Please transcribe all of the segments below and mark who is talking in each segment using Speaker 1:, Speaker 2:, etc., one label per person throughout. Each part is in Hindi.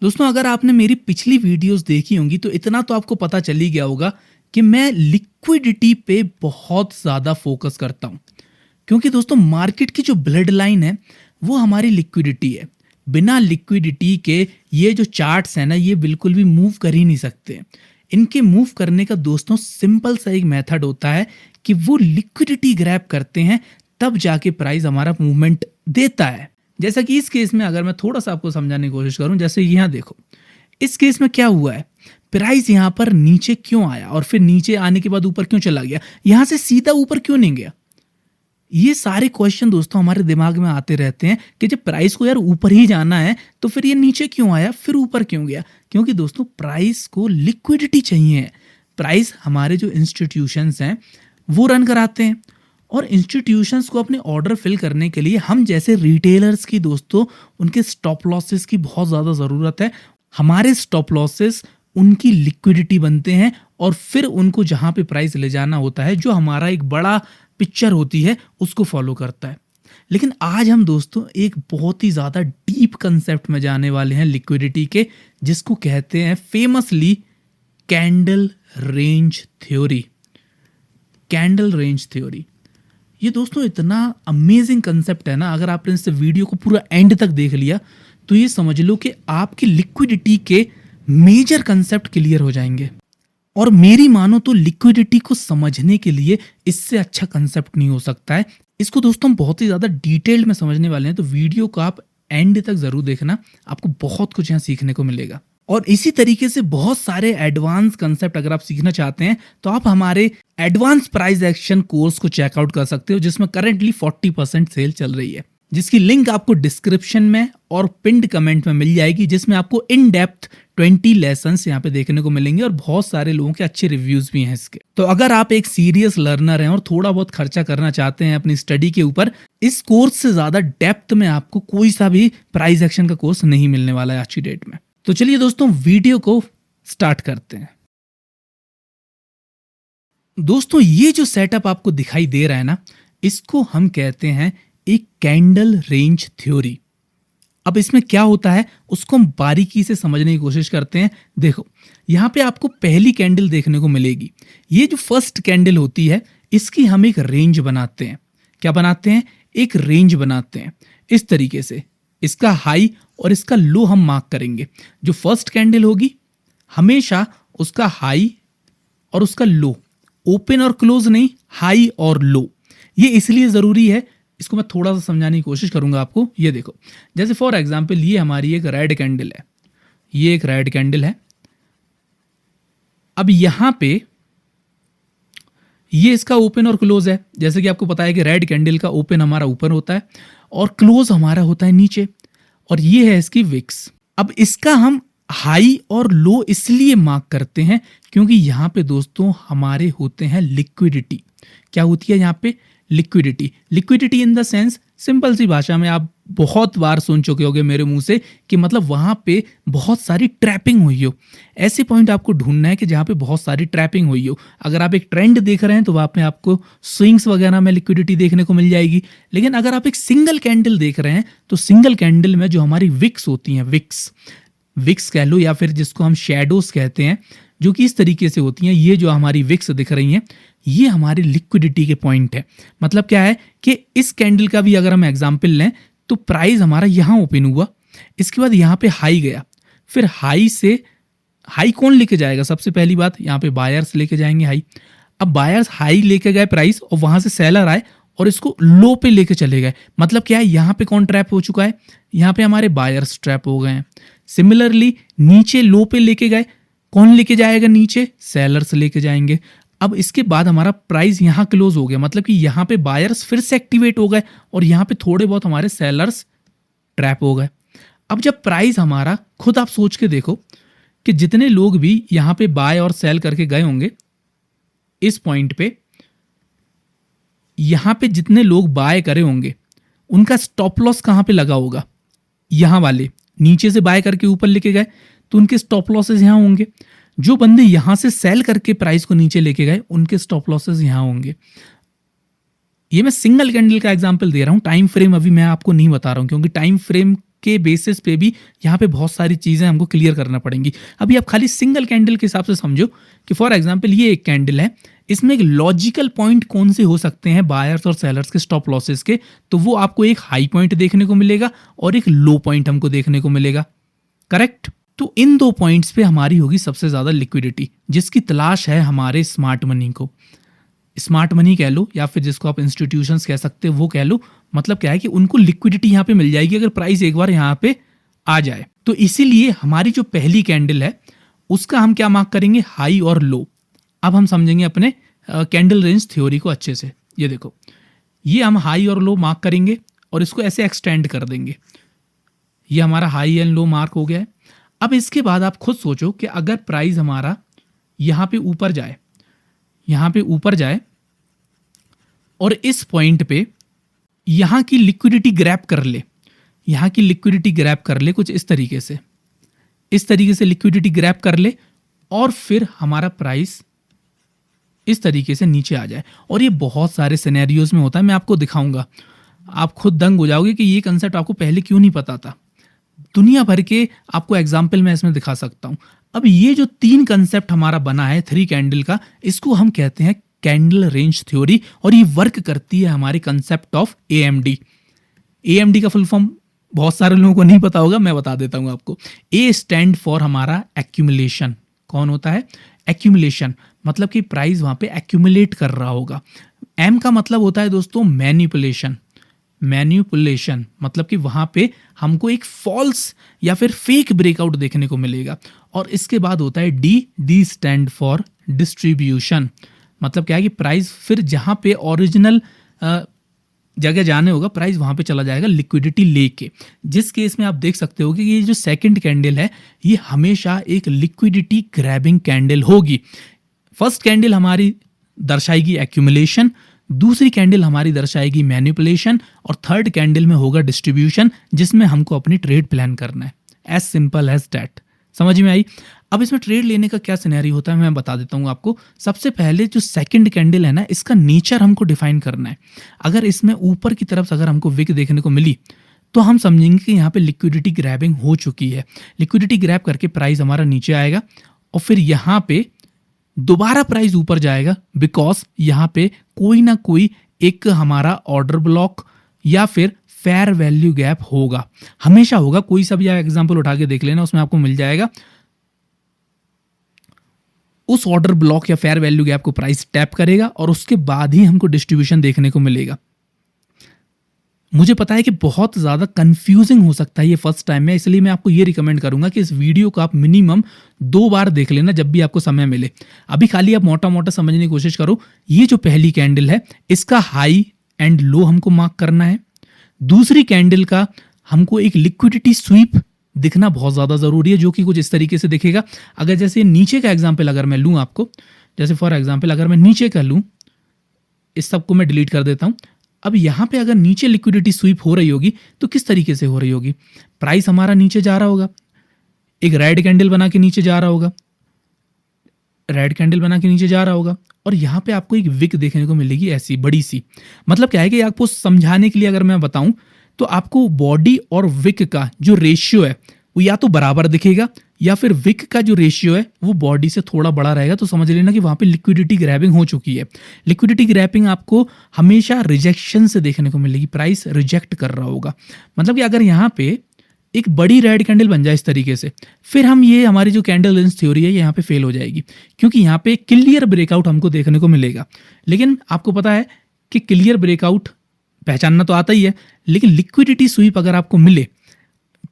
Speaker 1: दोस्तों अगर आपने मेरी पिछली वीडियोस देखी होंगी तो इतना तो आपको पता चल ही गया होगा कि मैं लिक्विडिटी पे बहुत ज़्यादा फोकस करता हूँ। क्योंकि दोस्तों मार्केट की जो ब्लड लाइन है वो हमारी लिक्विडिटी है। बिना लिक्विडिटी के ये जो चार्ट्स हैं ना ये बिल्कुल भी मूव कर ही नहीं सकते। इनके मूव करने का दोस्तों सिंपल सा एक मेथड होता है कि वो लिक्विडिटी ग्रैब करते हैं, तब जाके प्राइस हमारा मूवमेंट देता है। जैसा कि इस केस में अगर मैं थोड़ा सा आपको समझाने की कोशिश करूं, जैसे यहाँ देखो इस केस में क्या हुआ है, प्राइस यहाँ पर नीचे क्यों आया और फिर नीचे आने के बाद ऊपर क्यों चला गया, यहाँ से सीधा ऊपर क्यों नहीं गया। ये सारे क्वेश्चन दोस्तों हमारे दिमाग में आते रहते हैं कि जब प्राइस को यार ऊपर ही जाना है तो फिर ये नीचे क्यों आया, फिर ऊपर क्यों गया। क्योंकि दोस्तों प्राइस को लिक्विडिटी चाहिए। प्राइस हमारे जो इंस्टीट्यूशंस हैं वो रन कराते हैं और इंस्टीट्यूशंस को अपने ऑर्डर फिल करने के लिए हम जैसे रिटेलर्स की दोस्तों उनके स्टॉप लॉसेस की बहुत ज़्यादा ज़रूरत है। हमारे स्टॉप लॉसेस उनकी लिक्विडिटी बनते हैं और फिर उनको जहाँ पे प्राइस ले जाना होता है, जो हमारा एक बड़ा पिक्चर होती है, उसको फॉलो करता है। लेकिन आज हम दोस्तों एक बहुत ही ज़्यादा डीप कंसेप्ट में जाने वाले हैं लिक्विडिटी के, जिसको कहते हैं famously candle range theory. Candle range theory ये दोस्तों इतना अमेजिंग कंसेप्ट है ना, अगर आपने इस वीडियो को पूरा एंड तक देख लिया तो ये समझ लो कि आपकी लिक्विडिटी के मेजर कंसेप्ट क्लियर हो जाएंगे। और मेरी मानो तो लिक्विडिटी को समझने के लिए इससे अच्छा कंसेप्ट नहीं हो सकता है। इसको दोस्तों हम बहुत ही ज़्यादा डिटेल्ड में समझने वाले हैं, तो वीडियो को आप एंड तक ज़रूर देखना, आपको बहुत कुछ यहाँ सीखने को मिलेगा। और इसी तरीके से बहुत सारे एडवांस कंसेप्ट अगर आप सीखना चाहते हैं तो आप हमारे एडवांस प्राइस एक्शन कोर्स को चेकआउट कर सकते हो, जिसमें करंटली 40% सेल चल रही है, जिसकी लिंक आपको डिस्क्रिप्शन में और पिंड कमेंट में मिल जाएगी, जिसमें आपको इन डेप्थ 20 लेसन्स यहाँ पे देखने को मिलेंगे और बहुत सारे लोगों के अच्छे रिव्यूज भी हैं इसके। तो अगर आप एक सीरियस लर्नर हैं और थोड़ा बहुत खर्चा करना चाहते हैं अपनी स्टडी के ऊपर, इस कोर्स से ज्यादा डेप्थ में आपको कोई सा भी प्राइस एक्शन का कोर्स नहीं मिलने वाला है आज की डेट में। तो चलिए दोस्तों वीडियो को स्टार्ट करते हैं। दोस्तों ये जो सेटअप आपको दिखाई दे रहा है ना, इसको हम कहते हैं एक कैंडल रेंज थ्योरी। अब इसमें क्या होता है उसको हम बारीकी से समझने की कोशिश करते हैं। देखो यहाँ पे आपको पहली कैंडल देखने को मिलेगी। ये जो फर्स्ट कैंडल होती है इसकी हम एक रेंज बनाते हैं। क्या बनाते हैं? एक रेंज बनाते हैं इस तरीके से। इसका हाई और इसका लो हम मार्क करेंगे। जो फर्स्ट कैंडल होगी हमेशा उसका हाई और उसका लो, ओपन और क्लोज नहीं, हाई और लो। ये इसलिए ज़रूरी है, इसको मैं थोड़ा सा समझाने की कोशिश करूंगा आपको। ये देखो जैसे फॉर एग्जांपल ये हमारी एक रेड कैंडल है, ये एक रेड कैंडल है। अब यहां पे ये इसका ओपन और क्लोज है। जैसे कि आपको पता है कि रेड कैंडल का ओपन हमारा ऊपर होता है और क्लोज हमारा होता है नीचे, और ये है इसकी विक्स। अब इसका हम हाई और लो इसलिए मार्क करते हैं क्योंकि यहाँ पे दोस्तों हमारे होते हैं लिक्विडिटी। क्या होती है यहाँ पे? Liquidity. Liquidity in the sense, simple सी भाषा में आप बहुत बार सुन चुके होंगे मेरे मुंह से कि मतलब वहां पे बहुत सारी ट्रैपिंग हुई हो। ऐसे पॉइंट आपको ढूंढना है कि जहां पे बहुत सारी ट्रैपिंग हुई हो। अगर आप एक ट्रेंड देख रहे हैं तो वहां पे आपको स्विंग्स वगैरह में लिक्विडिटी देखने को मिल जाएगी। लेकिन अगर आप एक सिंगल कैंडल देख रहे हैं तो सिंगल कैंडल में जो हमारी विक्स होती हैं, विक्स कह लो या फिर जिसको हम शैडोज कहते हैं, जो कि इस तरीके से होती हैं। ये जो हमारी विक्स दिख रही हैं ये हमारी लिक्विडिटी के पॉइंट है। मतलब क्या है कि इस कैंडल का भी अगर हम एग्जांपल लें तो प्राइस हमारा यहाँ ओपन हुआ, इसके बाद यहाँ पे हाई गया, फिर हाई से हाई कौन लेके जाएगा? सबसे पहली बात यहाँ पे बायर्स लेके जाएंगे हाई। अब बायर्स हाई लेके गए प्राइस और वहां से सेलर आए और इसको लो पे लेके चले गए। मतलब क्या है, यहाँ पे कौन ट्रैप हो चुका है? यहाँ पे हमारे बायर्स ट्रैप हो गए हैं। सिमिलरली नीचे लो पे लेके गए, कौन लेके जाएगा नीचे? सेलर्स लेके जाएंगे। अब इसके बाद हमारा प्राइस यहाँ क्लोज हो गया, मतलब कि यहाँ पे बायर्स फिर से एक्टिवेट हो गए और यहाँ पे थोड़े बहुत हमारे सेलर्स ट्रैप हो गए। अब जब प्राइस हमारा, खुद आप सोच के देखो कि जितने लोग भी यहाँ पे बाय और सेल करके गए होंगे इस पॉइंट पे, यहाँ पे जितने लोग बाय करे होंगे उनका स्टॉप लॉस कहाँ पे लगा होगा? यहाँ वाले नीचे से बाय करके ऊपर लेके गए तो उनके स्टॉप लॉसेस यहाँ होंगे। जो बंदे यहां से सेल करके प्राइस को नीचे लेके गए उनके स्टॉप लॉसेस यहां होंगे। ये मैं सिंगल कैंडल का एग्जांपल दे रहा हूं, टाइम फ्रेम अभी मैं आपको नहीं बता रहा हूं क्योंकि टाइम फ्रेम के बेसिस पे भी यहाँ पे बहुत सारी चीज़ें हमको क्लियर करना पड़ेंगी। अभी आप खाली सिंगल कैंडल के हिसाब से समझो कि फॉर एग्जांपल ये एक कैंडल है, इसमें एक लॉजिकल पॉइंट कौन से हो सकते हैं बायर्स और सेलर्स के स्टॉप लॉसेस के, तो वो आपको एक हाई पॉइंट देखने को मिलेगा और एक लो पॉइंट हमको देखने को मिलेगा, करेक्ट। तो इन दो पॉइंट्स पे हमारी होगी सबसे ज़्यादा लिक्विडिटी, जिसकी तलाश है हमारे स्मार्ट मनी को। स्मार्ट मनी कह लो या फिर जिसको आप इंस्टीट्यूशंस कह सकते हो वो कह लो, मतलब क्या है कि उनको लिक्विडिटी यहाँ पे मिल जाएगी अगर प्राइस एक बार यहाँ पे आ जाए। तो इसीलिए हमारी जो पहली कैंडल है उसका हम क्या मार्क करेंगे, हाई और लो। अब हम समझेंगे अपने कैंडल रेंज थ्योरी को अच्छे से। ये देखो, ये हम हाई और लो मार्क करेंगे और इसको ऐसे एक्सटेंड कर देंगे। ये हमारा हाई एंड लो मार्क हो गया है। अब इसके बाद आप खुद सोचो कि अगर प्राइस हमारा यहाँ पे ऊपर जाए, यहाँ पे ऊपर जाए और इस पॉइंट पे यहाँ की लिक्विडिटी ग्रैब कर ले, यहाँ की लिक्विडिटी ग्रैब कर ले कुछ इस तरीके से, इस तरीके से लिक्विडिटी ग्रैब कर ले और फिर हमारा प्राइस इस तरीके से नीचे आ जाए। और ये बहुत सारे सिनेरियोज में होता है, मैं आपको दिखाऊंगा, आप खुद दंग हो जाओगे कि ये कंसेप्ट आपको पहले क्यों नहीं पता था। दुनिया भर के आपको एग्जाम्पल मैं इसमें दिखा सकता हूं। अब ये जो तीन कंसेप्ट हमारा बना है थ्री कैंडल का, इसको हम कहते हैं कैंडल रेंज थ्योरी और ये वर्क करती है हमारे कंसेप्ट ऑफ एएमडी। एएमडी का फुल फॉर्म बहुत सारे लोगों को नहीं पता होगा, मैं बता देता हूं आपको। ए स्टैंड फॉर हमारा एक्यूमुलेशन। कौन होता है? एक्यूमुलेशन, मतलब कि प्राइस वहां पे एक्यूमुलेट कर रहा होगा। एम का मतलब होता है दोस्तों मैनिपुलेशन। मैनिपुलेशन मतलब कि वहां पे हमको एक फॉल्स या फिर फेक ब्रेकआउट देखने को मिलेगा। और इसके बाद होता है D, D stand for distribution. मतलब क्या है कि प्राइस फिर जहां पे ओरिजिनल जगह जाने होगा प्राइस वहां पे चला जाएगा लिक्विडिटी लेके। जिस केस में आप देख सकते हो कि ये जो सेकंड कैंडल है ये हमेशा एक लिक्विडिटी ग्रैबिंग कैंडल होगी। फर्स्ट कैंडल हमारी दर्शाएगी एक्यूमुलेशन, दूसरी कैंडल हमारी दर्शाएगी मैनिपुलेशन और थर्ड कैंडल में होगा डिस्ट्रीब्यूशन, जिसमें हमको अपनी ट्रेड प्लान करना है। As simple as that. समझ में आई? अब इसमें ट्रेड लेने का क्या सिनेरियो होता है मैं बता देता हूँ आपको। सबसे पहले जो सेकंड कैंडल है ना, इसका नेचर हमको डिफाइन करना है। अगर इसमें ऊपर की तरफ अगर हमको विक देखने को मिली तो हम समझेंगे कि यहाँ पे लिक्विडिटी ग्रैबिंग हो चुकी है। लिक्विडिटी ग्रैब करके प्राइस हमारा नीचे आएगा और फिर यहाँ पे दोबारा प्राइस ऊपर जाएगा, बिकॉज यहाँ पे कोई ना कोई एक हमारा ऑर्डर ब्लॉक या फिर फेयर वैल्यू गैप होगा, हमेशा होगा। कोई सा भी एग्जांपल उठा के देख लेना, उसमें आपको मिल जाएगा। उस ऑर्डर ब्लॉक या फेयर वैल्यू गैप को प्राइस टैप करेगा और उसके बाद ही हमको डिस्ट्रीब्यूशन देखने को मिलेगा। मुझे पता है कि बहुत ज़्यादा कंफ्यूजिंग हो सकता है ये फर्स्ट टाइम में, इसलिए मैं आपको ये रिकमेंड करूंगा कि इस वीडियो को आप मिनिमम 2 बार देख लेना जब भी आपको समय मिले। अभी खाली आप मोटा मोटा समझने की कोशिश करो। ये जो पहली कैंडल है इसका हाई एंड लो हमको मार्क करना है। दूसरी कैंडल का हमको एक लिक्विडिटी स्वीप दिखना बहुत ज़्यादा ज़रूरी है, जो कि कुछ इस तरीके से दिखेगा। अगर जैसे नीचे का एग्जाम्पल अगर मैं लूँ आपको, जैसे फॉर एग्जाम्पल अगर मैं नीचे का लूँ, इस सब को मैं डिलीट कर देता हूँ। अब यहाँ पे अगर नीचे लिक्विडिटी स्वीप हो रही होगी तो किस तरीके से हो रही होगी? प्राइस हमारा नीचे जा रहा होगा, एक रेड कैंडल बना के नीचे जा रहा होगा, रेड कैंडल बना के नीचे जा रहा होगा और यहाँ पे आपको एक विक देखने को मिलेगी ऐसी बड़ी सी। मतलब क्या है कि आपको समझाने के लिए अगर मैं बताऊं तो आपको बॉडी और विक का जो रेशियो है वो या तो बराबर दिखेगा या फिर विक का जो रेशियो है वो बॉडी से थोड़ा बड़ा रहेगा। तो समझ लेना कि वहां पे लिक्विडिटी ग्रैबिंग हो चुकी है। लिक्विडिटी ग्रैबिंग आपको हमेशा रिजेक्शन से देखने को मिलेगी, प्राइस रिजेक्ट कर रहा होगा। मतलब कि अगर यहाँ पे एक बड़ी रेड कैंडल बन जाए इस तरीके से, फिर हम ये हमारी जो कैंडल रेंज थ्योरी है यहाँ पे फेल हो जाएगी, क्योंकि यहाँ पे क्लियर ब्रेकआउट हमको देखने को मिलेगा। लेकिन आपको पता है कि क्लियर ब्रेकआउट पहचानना तो आता ही है, लेकिन लिक्विडिटी स्वीप अगर आपको मिले,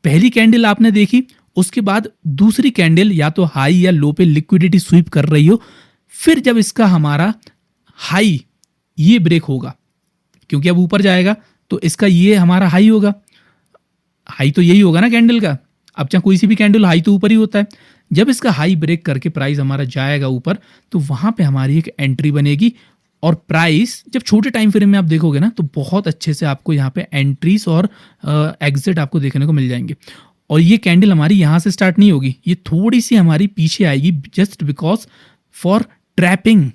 Speaker 1: पहली कैंडल आपने देखी, उसके बाद दूसरी कैंडल या तो हाई या लो पे लिक्विडिटी स्वीप कर रही हो, फिर जब इसका हमारा हाई ये ब्रेक होगा, क्योंकि अब ऊपर जाएगा तो इसका ये हमारा हाई होगा। हाई तो यही होगा ना कैंडल का। अब चाहे कोई सी भी कैंडल हाई तो ऊपर ही होता है। जब इसका हाई ब्रेक करके प्राइस हमारा जाएगा ऊपर तो वहां पे हमारी एक एंट्री बनेगी और प्राइस जब छोटे टाइम फ्रेम में आप देखोगे ना तो बहुत अच्छे से आपको यहाँ पे एंट्रीज और एग्जिट आपको देखने को मिल जाएंगे। और ये कैंडल हमारी यहाँ से स्टार्ट नहीं होगी, ये थोड़ी सी हमारी पीछे आएगी जस्ट बिकॉज फॉर ट्रैपिंग।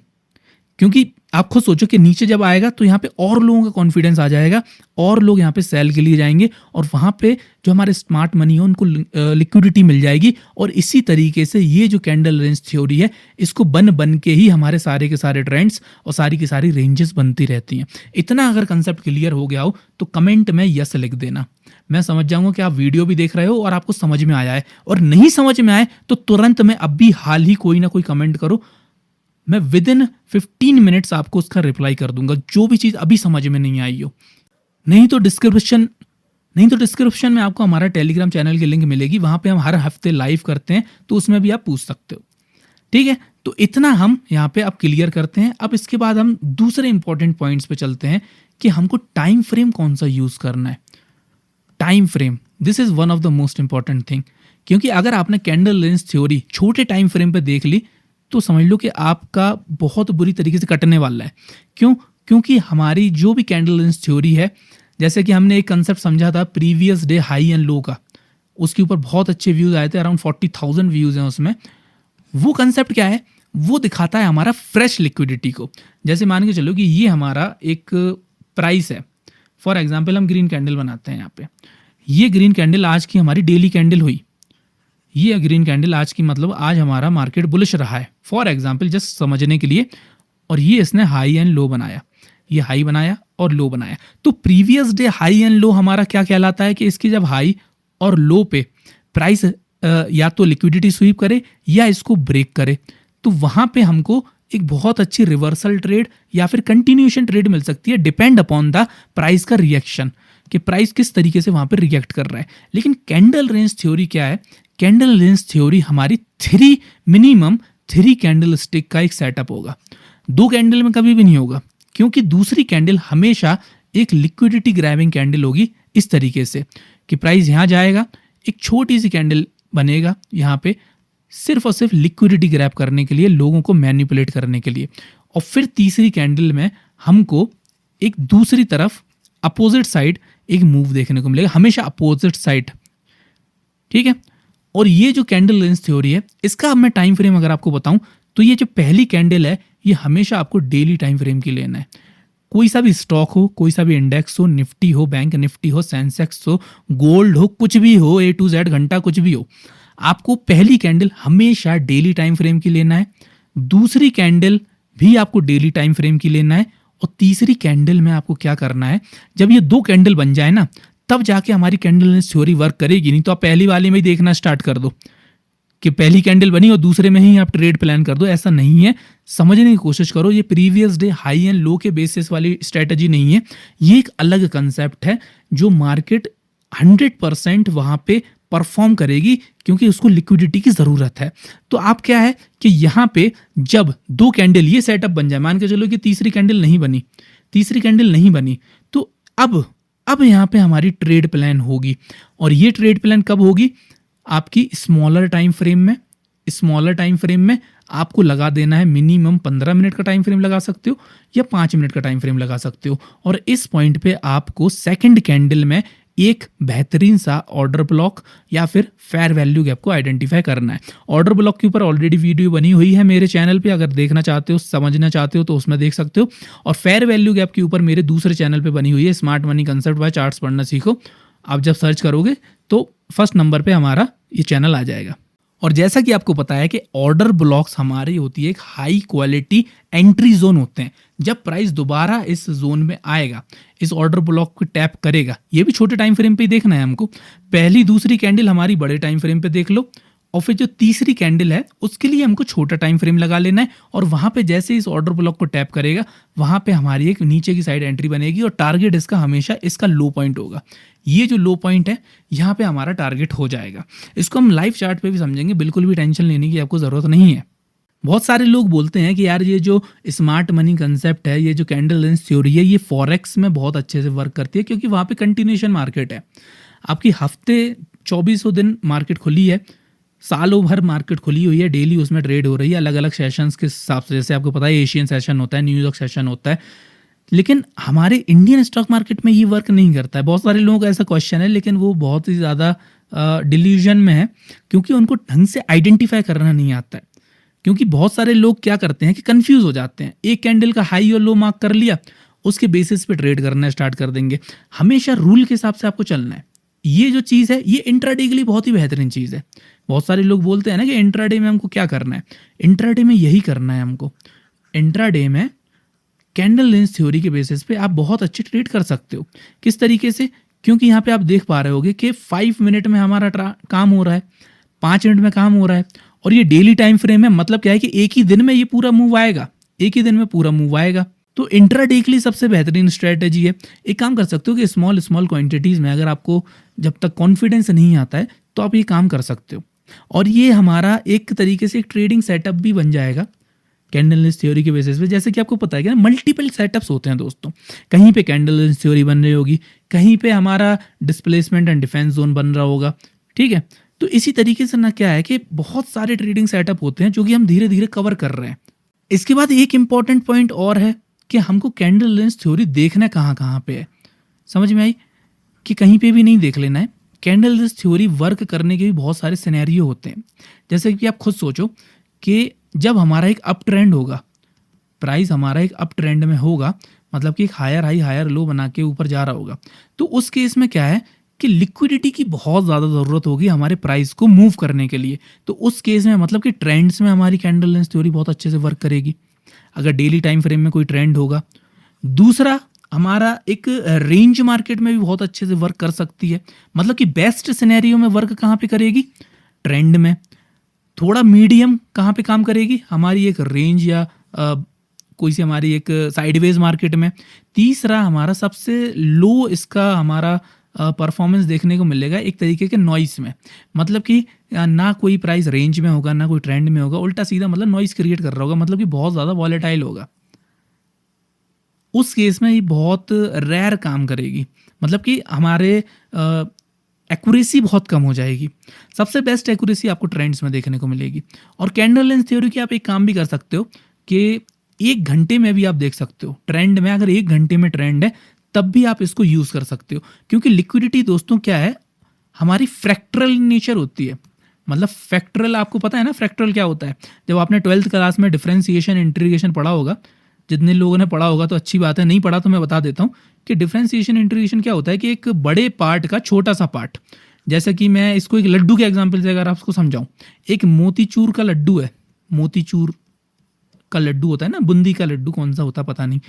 Speaker 1: क्योंकि आप खुद सोचो कि नीचे जब आएगा तो यहाँ पे और लोगों का कॉन्फिडेंस आ जाएगा और लोग यहाँ पे सेल के लिए जाएंगे और वहाँ पे जो हमारे स्मार्ट मनी है उनको लिक्विडिटी मिल जाएगी। और इसी तरीके से ये जो कैंडल रेंज थ्योरी है इसको बन के ही हमारे सारे के सारे ट्रेंड्स और सारी की सारी रेंजेस बनती रहती हैं। इतना अगर कंसेप्ट क्लियर हो गया हो तो कमेंट में यस लिख देना, मैं समझ जाऊंगा कि आप वीडियो भी देख रहे हो और आपको समझ में आया है। और नहीं समझ में आए तो तुरंत में अभी हाल ही कोई ना कोई कमेंट करो, मैं विद इन 15 मिनट्स आपको उसका रिप्लाई कर दूंगा जो भी चीज़ अभी समझ में नहीं आई हो। नहीं तो डिस्क्रिप्शन में आपको हमारा टेलीग्राम चैनल की लिंक मिलेगी, वहां पे हम हर हफ्ते लाइव करते हैं, तो उसमें भी आप पूछ सकते हो। ठीक है, तो इतना हम यहाँ पे अब क्लियर करते हैं। अब इसके बाद हम दूसरे इंपॉर्टेंट पॉइंट्स पे चलते हैं कि हमको टाइम फ्रेम कौन सा यूज करना है। Time frame, this is one of the most important thing, क्योंकि अगर आपने कैंडल रेंज थ्योरी छोटे टाइम फ्रेम पे देख ली तो समझ लो कि आपका बहुत बुरी तरीके से कटने वाला है। क्यों? क्योंकि हमारी जो भी कैंडल रेंज थ्योरी है, जैसे कि हमने एक कंसेप्ट समझा था previous day high and low का, उसके ऊपर बहुत अच्छे व्यूज आए थे, अराउंड 40,000 व्यूज हैं उसमें। वो कंसेप्ट क्या है? वो दिखाता है हमारा फ्रेश लिक्विडिटी को। जैसे मान के चलो कि ये हमारा एक प्राइस है, फॉर एग्जाम्पल हम ग्रीन कैंडल बनाते हैं यहाँ पे, ये ग्रीन कैंडल आज की हमारी डेली कैंडल हुई, ये ग्रीन कैंडल आज की मतलब आज हमारा मार्केट बुलिश रहा है फॉर एग्जांपल, जस्ट समझने के लिए। और ये इसने हाई एंड लो बनाया, ये हाई बनाया और लो बनाया। तो previous day high and low हमारा क्या कहलाता है कि इसकी जब हाई और लो पे प्राइस या तो लिक्विडिटी स्वीप करे या इसको ब्रेक करे, तो वहां पे हमको एक बहुत अच्छी रिवर्सल ट्रेड या फिर कंटिन्यूएशन ट्रेड मिल सकती है, डिपेंड अपॉन द प्राइस का रिएक्शन, कि प्राइस किस तरीके से वहां पे रिएक्ट कर रहा है। लेकिन कैंडल रेंज थ्योरी क्या है? कैंडल रेंज थ्योरी हमारी मिनिमम थ्री कैंडल स्टिक का एक सेटअप होगा, दो कैंडल में कभी भी नहीं होगा, क्योंकि दूसरी कैंडल हमेशा एक लिक्विडिटी ग्रैबिंग कैंडल होगी, इस तरीके से कि प्राइस यहाँ जाएगा, एक छोटी सी कैंडल बनेगा यहाँ पे सिर्फ और सिर्फ लिक्विडिटी ग्रैब करने के लिए, लोगों को मैनिपुलेट करने के लिए, और फिर तीसरी कैंडल में हमको एक दूसरी तरफ अपोजिट साइड एक मूव देखने को मिलेगा, हमेशा अपोजिट साइड। ठीक है, और ये जो कैंडल रेंज थ्योरी है इसका अब मैं टाइम फ्रेम अगर आपको बताऊं तो ये जो पहली कैंडल है ये हमेशा आपको डेली टाइम फ्रेम की लेना है। कोई सा भी स्टॉक हो, कोई सा भी इंडेक्स हो, निफ्टी हो, बैंक निफ्टी हो, सेंसेक्स हो, गोल्ड हो, कुछ भी हो, A to Z घंटा कुछ भी हो, आपको पहली कैंडल हमेशा डेली टाइम फ्रेम की लेना है, दूसरी कैंडल भी आपको डेली टाइम फ्रेम की लेना है, और तीसरी कैंडल में आपको क्या करना है, जब ये दो कैंडल बन जाए ना तब जाके हमारी कैंडल रेंज थ्योरी वर्क करेगी। नहीं तो आप पहली वाली में ही देखना स्टार्ट कर दो कि पहली कैंडल बनी और दूसरे में ही आप ट्रेड प्लान कर दो, ऐसा नहीं है। समझने की कोशिश करो, ये previous day high and low के बेसिस वाली स्ट्रेटजी नहीं है, ये एक अलग कंसेप्ट है जो मार्केट 100% वहां पे परफॉर्म करेगी, क्योंकि उसको लिक्विडिटी की जरूरत है। तो आप क्या है कि यहाँ पे जब दो कैंडल ये सेटअप बन जाए, मान के चलो कि तीसरी कैंडल नहीं बनी, तो अब यहाँ पे हमारी ट्रेड प्लान होगी, और ये ट्रेड प्लान कब होगी? आपकी स्मॉलर टाइम फ्रेम में आपको लगा देना है, मिनिमम 15 मिनट का टाइम फ्रेम लगा सकते हो या 5 मिनट का टाइम फ्रेम लगा सकते हो। और इस पॉइंट पे आपको सेकंड कैंडल में एक बेहतरीन सा ऑर्डर ब्लॉक या फिर फेयर वैल्यू गैप को आइडेंटिफाई करना है। ऑर्डर ब्लॉक के ऊपर ऑलरेडी वीडियो बनी हुई है मेरे चैनल पे, अगर देखना चाहते हो, समझना चाहते हो तो उसमें देख सकते हो। और फेयर वैल्यू गैप के ऊपर मेरे दूसरे चैनल पे बनी हुई है, smart money concept by charts पढ़ना सीखो। आप जब सर्च करोगे तो फर्स्ट नंबर पे हमारा ये चैनल आ जाएगा। और जैसा कि आपको पता है कि ऑर्डर ब्लॉक्स हमारी होती है एक हाई क्वालिटी एंट्री जोन होते हैं। जब प्राइस दोबारा इस जोन में आएगा, इस ऑर्डर ब्लॉक को टैप करेगा, ये भी छोटे टाइम फ्रेम पे ही देखना है हमको। पहली दूसरी कैंडल हमारी बड़े टाइम फ्रेम पे देख लो, और फिर जो तीसरी कैंडल है उसके लिए हमको छोटा टाइम फ्रेम लगा लेना है। और वहां पे जैसे इस ऑर्डर ब्लॉक को टैप करेगा, वहां पे हमारी एक नीचे की साइड एंट्री बनेगी, और टारगेट इसका हमेशा इसका लो पॉइंट होगा। ये जो लो पॉइंट है यहाँ पे हमारा टारगेट हो जाएगा। इसको हम लाइव चार्ट पे भी समझेंगे, बिल्कुल भी टेंशन लेने की आपको जरूरत नहीं है। बहुत सारे लोग बोलते हैं कि यार ये जो स्मार्ट मनी कंसेप्ट है, ये जो कैंडल रेंज थ्योरी है, ये फॉरेक्स में बहुत अच्छे से वर्क करती है, क्योंकि वहाँ पे कंटिन्यूएशन मार्केट है। आपकी हफ्ते 24 दिन मार्केट खुली है, सालों भर मार्केट खुली हुई है, डेली उसमें ट्रेड हो रही है अलग अलग सेशंस के हिसाब से। जैसे आपको पता है एशियन सेशन होता है, न्यूयॉर्क सेशन होता है, लेकिन हमारे इंडियन स्टॉक मार्केट में ये वर्क नहीं करता है। बहुत सारे लोगों का ऐसा क्वेश्चन है, लेकिन वो बहुत ही ज़्यादा डिल्यूजन में है, क्योंकि उनको ढंग से आइडेंटिफाई करना नहीं आता है। क्योंकि बहुत सारे लोग क्या करते हैं कि कंफ्यूज हो जाते हैं, एक कैंडल का हाई और लो मार्क कर लिया, उसके बेसिस पे ट्रेड करना स्टार्ट कर देंगे। हमेशा रूल के हिसाब से आपको चलना है। ये जो चीज़ है ये इंट्राडे के लिए बहुत ही बेहतरीन चीज़ है। बहुत सारे लोग बोलते हैं ना कि इंट्राडे में हमको क्या करना है, इंट्राडे में यही करना है हमको। इंट्राडे में कैंडल लेंस थ्योरी के बेसिस पे आप बहुत अच्छे ट्रेड कर सकते हो। किस तरीके से? क्योंकि यहाँ पे आप देख पा रहे होगे कि 5 मिनट में हमारा काम हो रहा है, 5 मिनट में काम हो रहा है, और ये डेली टाइम फ्रेम है। मतलब क्या है कि एक ही दिन में ये पूरा मूव आएगा, एक ही दिन में पूरा मूव आएगा। तो इंट्राडे के लिए सबसे बेहतरीन स्ट्रेटेजी है, एक काम कर सकते हो कि स्मॉल स्मॉल क्वांटिटीज़ में, अगर आपको जब तक कॉन्फिडेंस नहीं आता है तो आप ये काम कर सकते हो। और ये हमारा एक तरीके से एक ट्रेडिंग सेटअप भी बन जाएगा कैंडल लेंस थ्योरी के बेसिस पे। जैसे कि आपको पता है कि ना मल्टीपल सेटअप्स होते हैं दोस्तों, कहीं पे कैंडल लेंस थ्योरी बन रही होगी, कहीं पे हमारा डिस्प्लेसमेंट एंड डिफेंस जोन बन रहा होगा, ठीक है। तो इसी तरीके से ना क्या है कि बहुत सारे ट्रेडिंग सेटअप होते हैं जो कि हम धीरे धीरे कवर कर रहे हैं। इसके बाद एक इंपॉर्टेंट पॉइंट और है कि हमको कैंडल लेंस थ्योरी देखना कहाँ कहाँ पे है। समझ में आई कि कहीं पे भी नहीं देख लेना है। कैंडल लेंस थ्योरी वर्क करने के भी बहुत सारे सिनेरियो होते हैं। जैसे कि आप खुद सोचो कि जब हमारा एक अप ट्रेंड होगा, प्राइस हमारा एक अप ट्रेंड में होगा, मतलब कि एक हायर हाई हायर लो बना के ऊपर जा रहा होगा, तो उस केस में क्या है कि लिक्विडिटी की बहुत ज़्यादा ज़रूरत होगी हमारे प्राइस को मूव करने के लिए। तो उस केस में मतलब कि ट्रेंड्स में हमारी कैंडल लेंस थ्योरी बहुत अच्छे से वर्क करेगी, अगर डेली टाइम फ्रेम में कोई ट्रेंड होगा। दूसरा, हमारा एक रेंज मार्केट में भी बहुत अच्छे से वर्क कर सकती है। मतलब कि बेस्ट सिनेरियो में वर्क कहाँ पे करेगी? ट्रेंड में। थोड़ा मीडियम कहाँ पे काम करेगी? हमारी एक रेंज या कोई सी हमारी एक साइडवेज मार्केट में। तीसरा, हमारा सबसे लो इसका हमारा परफॉर्मेंस देखने को मिलेगा एक तरीके के नॉइस में। मतलब कि ना कोई प्राइस रेंज में होगा, ना कोई ट्रेंड में होगा, उल्टा सीधा मतलब नॉइस क्रिएट कर रहा होगा, मतलब कि बहुत ज़्यादा वॉलेटाइल होगा। उस केस में ये बहुत रेयर काम करेगी, मतलब कि हमारे एक्यूरेसी बहुत कम हो जाएगी। सबसे बेस्ट एक्यूरेसी आपको ट्रेंड्स में देखने को मिलेगी। और कैंडल लेंस थ्योरी की आप एक काम भी कर सकते हो कि 1 घंटे में भी आप देख सकते हो ट्रेंड में। अगर 1 घंटे में ट्रेंड है तब भी आप इसको यूज़ कर सकते हो, क्योंकि लिक्विडिटी दोस्तों क्या है, हमारी फ्रैक्टरल नेचर होती है। मतलब फ्रैक्टरल, आपको पता है ना फ्रैक्टरल क्या होता है? जब आपने 12th क्लास में डिफरेंशिएशन इंटीग्रेशन पढ़ा होगा, जितने लोगों ने पढ़ा होगा तो अच्छी बात है, नहीं पढ़ा तो मैं बता देता हूँ कि डिफरेंशिएशन इंटीग्रेशन क्या होता है कि एक बड़े पार्ट का छोटा सा पार्ट, जैसे कि मैं इसको एक लड्डू के एग्जांपल से अगर आपको समझाऊं, एक मोतीचूर का लड्डू है, मोतीचूर का लड्डू होता है ना, बूंदी का लड्डू कौन सा होता पता नहीं,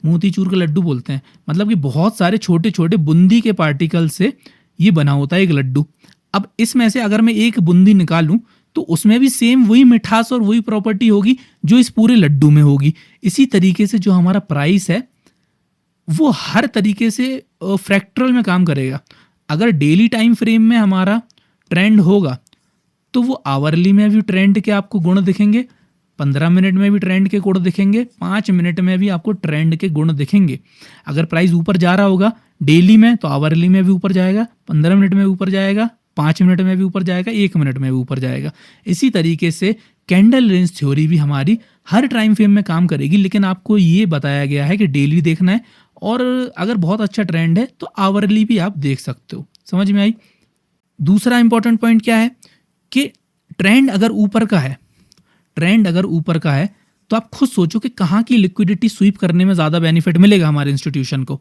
Speaker 1: मोतीचूर का लड्डू बोलते हैं। मतलब कि बहुत सारे छोटे छोटे बूंदी के पार्टिकल से ये बना होता है एक लड्डू। अब इसमें से अगर मैं एक बूंदी निकालूं तो उसमें भी सेम वही मिठास और वही प्रॉपर्टी होगी जो इस पूरे लड्डू में होगी। इसी तरीके से जो हमारा प्राइस है वो हर तरीके से फ्रैक्टरल में काम करेगा। अगर डेली टाइम फ्रेम में हमारा ट्रेंड होगा तो वो आवरली में भी ट्रेंड के आपको गुण दिखेंगे, 15 मिनट में भी ट्रेंड के गुण दिखेंगे, 5 मिनट में भी आपको ट्रेंड के गुण दिखेंगे। अगर प्राइस ऊपर जा रहा होगा डेली में तो आवरली में भी ऊपर जाएगा, 15 मिनट में ऊपर जाएगा, 5 मिनट में भी ऊपर जाएगा, 1 मिनट में भी ऊपर जाएगा। इसी तरीके से कैंडल लेंस थ्योरी भी हमारी हर टाइम फ्रेम में काम करेगी, लेकिन आपको ये बताया गया है कि डेली देखना है, और अगर बहुत अच्छा ट्रेंड है तो आवरली भी आप देख सकते हो। समझ में आई? दूसरा इंपॉर्टेंट पॉइंट क्या है कि ट्रेंड अगर ऊपर का है, ट्रेंड अगर ऊपर का है तो आप खुद सोचो कि कहाँ की लिक्विडिटी स्वीप करने में ज़्यादा बेनिफिट मिलेगा हमारे इंस्टीट्यूशन को।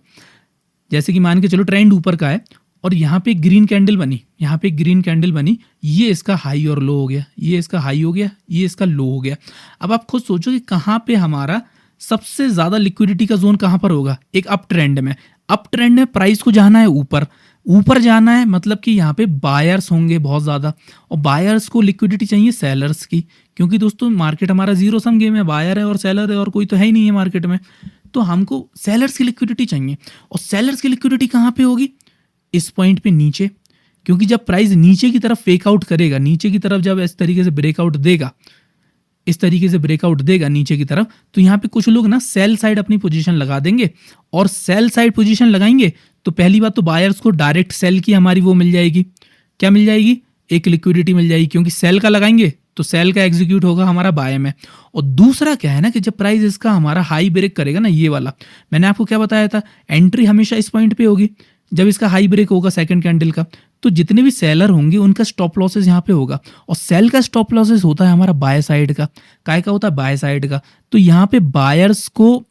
Speaker 1: जैसे कि मान के चलो ट्रेंड ऊपर का है और यहाँ पे ग्रीन कैंडल बनी, यहाँ पे ग्रीन कैंडल बनी, ये इसका हाई और लो हो गया, ये इसका हाई हो गया, ये इसका लो हो गया। अब आप खुद सोचो कि कहाँ पे हमारा सबसे ज़्यादा लिक्विडिटी का जोन कहाँ पर होगा? एक अप ट्रेंड में। अप ट्रेंड में प्राइस को जाना है ऊपर, ऊपर जाना है मतलब कि यहाँ पे बायर्स होंगे बहुत ज़्यादा, और बायर्स को लिक्विडिटी चाहिए सेलर्स की, क्योंकि दोस्तों मार्केट हमारा जीरो सम गेम है, बायर है और सेलर है और कोई तो है ही नहीं है मार्केट में। तो हमको सेलर्स की लिक्विडिटी चाहिए, और सेलर्स की लिक्विडिटी कहाँ पे होगी? इस पॉइंट पे नीचे, क्योंकि जब प्राइस नीचे की तरफ फेक आउट करेगा, नीचे की तरफ जब इस तरीके से ब्रेकआउट देगा, इस तरीके से ब्रेकआउट देगा नीचे की तरफ, तो यहाँ पे कुछ लोग ना सेल साइड अपनी पोजीशन लगा देंगे, और सेल साइड पोजीशन लगाएंगे तो पहली बात तो बायर्स को डायरेक्ट सेल की हमारी वो मिल जाएगी, क्या मिल जाएगी? एक लिक्विडिटी मिल जाएगी, क्योंकि सेल का लगाएंगे तो सेल का एग्जीक्यूट होगा हमारा बाय में। और दूसरा क्या है ना कि जब प्राइस इसका हमारा हाई ब्रेक करेगा ना, ये वाला मैंने आपको क्या बताया था, एंट्री हमेशा इस पॉइंट पे होगी। जब इसका हाई ब्रेक होगा सेकंड कैंडल का, तो जितने भी सेलर होंगे उनका स्टॉप लॉसेस यहाँ पे होगा, और सेल का स्टॉप लॉसेस होता है हमारा बाय साइड का। काय का होता है? बाय साइड का। तो यहाँ पे बायर्स को